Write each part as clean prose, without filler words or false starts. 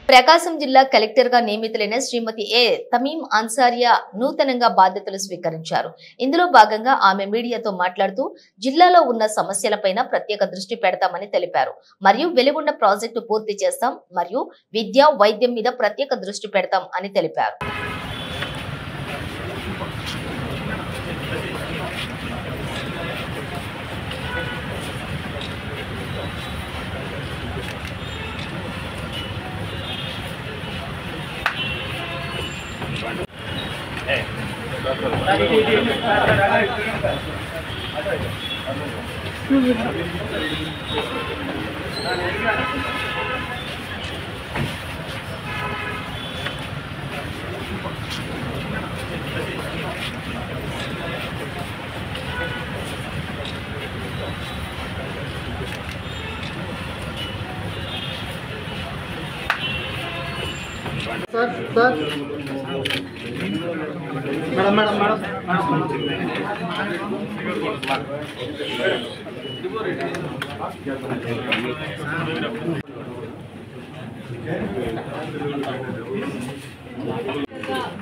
ప్రకాశం జిల్లా కలెక్టర్ గా నియమితులైన శ్రీమతి ఏ తమీం అన్సారియా నూతనంగా బాధ్యతలు స్వీకరించారు. ఇందులో భాగంగా ఆమె మీడియాతో మాట్లాడుతూ జిల్లాలో ఉన్న సమస్యలపైన ప్రత్యేక దృష్టి పెడతామని తెలిపారు. మరియు వెలుగొండ ప్రాజెక్టు పూర్తి చేస్తాం మరియు విద్య, వైద్యం మీద ప్రత్యేక దృష్టి పెడతాం అని తెలిపారు.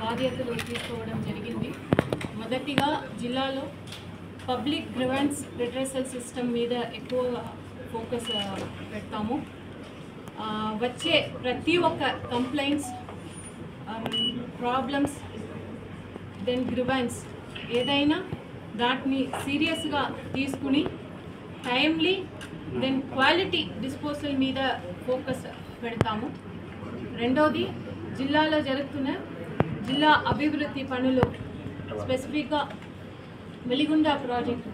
బాధ్యతలు తీసుకోవడం జరిగింది. మొదటిగా జిల్లాలో పబ్లిక్ గ్రీవెన్స్ రిట్రెసల్ సిస్టమ్ మీద ఎక్కువ ఫోకస్ పెడతాము. వచ్చే ప్రతి ఒక్క కంప్లైంట్స్, ప్రాబ్లమ్స్, దెన్ గ్రీవెన్స్ ఏదైనా దాన్ని సీరియస్గా తీసుకుని టైమ్లీ దెన్ క్వాలిటీ డిస్పోజల్ మీద ఫోకస్ పెడతాము. రెండోది, జిల్లాలో జరుగుతున్న జిల్లా అభివృద్ధి పనులు, స్పెసిఫిక్గా Veligonda project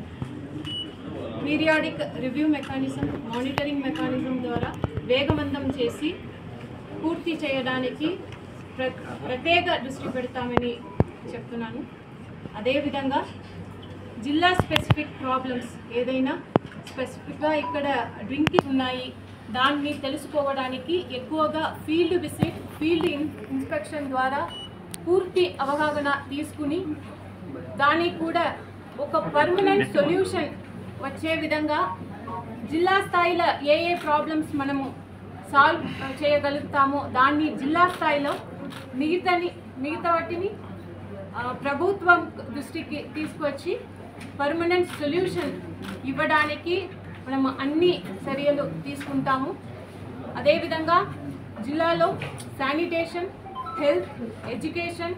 periodic review mechanism, monitoring mechanism ద్వారా వేగవంతం చేసి పూర్తి చేయడానికి ప్రత్యేక దృష్టి పెడతామని చెప్తున్నాను. అదేవిధంగా జిల్లా స్పెసిఫిక్ ప్రాబ్లమ్స్ ఏదైనా స్పెసిఫిక్గా ఇక్కడ డ్రింకింగ్ ఉన్నాయి దాన్ని తెలుసుకోవడానికి ఎక్కువగా ఫీల్డ్ విజిట్, ఫీల్డ్ ఇన్స్పెక్షన్ ద్వారా పూర్తి అవగాహన తీసుకుని దానికి కూడా ఒక పర్మనెంట్ సొల్యూషన్ వచ్చే విధంగా జిల్లా స్థాయిలో ఏ ప్రాబ్లమ్స్ మనము సాల్వ్ చేయగలుగుతామో దాన్ని జిల్లా స్థాయిలో మిగతా వాటిని ప్రభుత్వం దృష్టికి తీసుకొచ్చి పర్మనెంట్ సొల్యూషన్ ఇవ్వడానికి మనము అన్ని చర్యలు తీసుకుంటాము. అదేవిధంగా జిల్లాలో sanitation, health, education,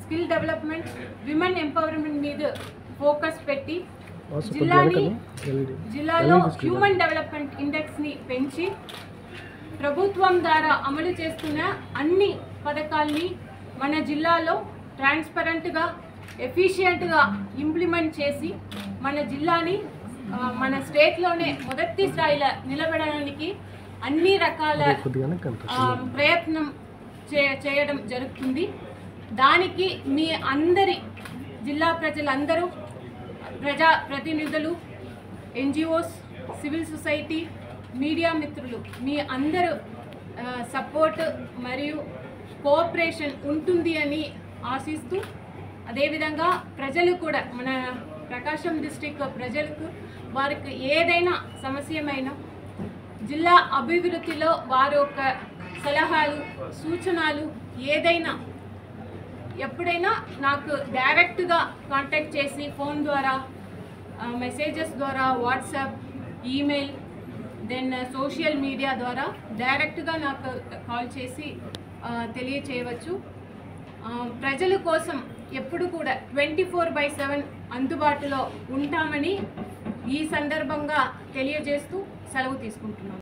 skill development, women empowerment మీద ఫోకస్ పెట్టి జిల్లాలో హ్యూమన్ డెవలప్మెంట్ ఇండెక్స్ని పెంచి ప్రభుత్వం ద్వారా అమలు చేస్తున్న అన్ని పథకాల్ని మన జిల్లాలో ట్రాన్స్పరెంట్గా, ఎఫిషియెంట్గా ఇంప్లిమెంట్ చేసి మన జిల్లాని మన స్టేట్లోనే మొదటి స్థాయిలో నిలబడడానికి అన్ని రకాల ప్రయత్నం చేయడం జరుగుతుంది. దానికి మీ అందరి జిల్లా ప్రజలందరూ, ప్రజా ప్రతినిధులు, ఎన్జిఓస్, సివిల్ సొసైటీ, మీడియా మిత్రులు మీ అందరూ సపోర్ట్ మరియు కోఆపరేషన్ ఉంటుంది అని ఆశిస్తూ, అదేవిధంగా ప్రజలు కూడా మన ప్రకాశం డిస్ట్రిక్ట్ ప్రజలకు వారికి ఏదైనా సమస్యమైనా జిల్లా అభివృద్ధిలో వారి యొక్క సలహాలు, సూచనలు ఏదైనా ఎప్పుడైనా నాకు డైరెక్ట్గా కాంటాక్ట్ చేసి ఫోన్ ద్వారా, మెసేజెస్ ద్వారా, WhatsApp, email, then social media ద్వారా డైరెక్ట్గా నాకు కాల్ చేసి తెలియచేయవచ్చు. ప్రజల కోసం ఎప్పుడు కూడా 24/7 అందుబాటులో ఉంటామని ఈ సందర్భంగా తెలియజేస్తూ సెలవు తీసుకుంటున్నాను.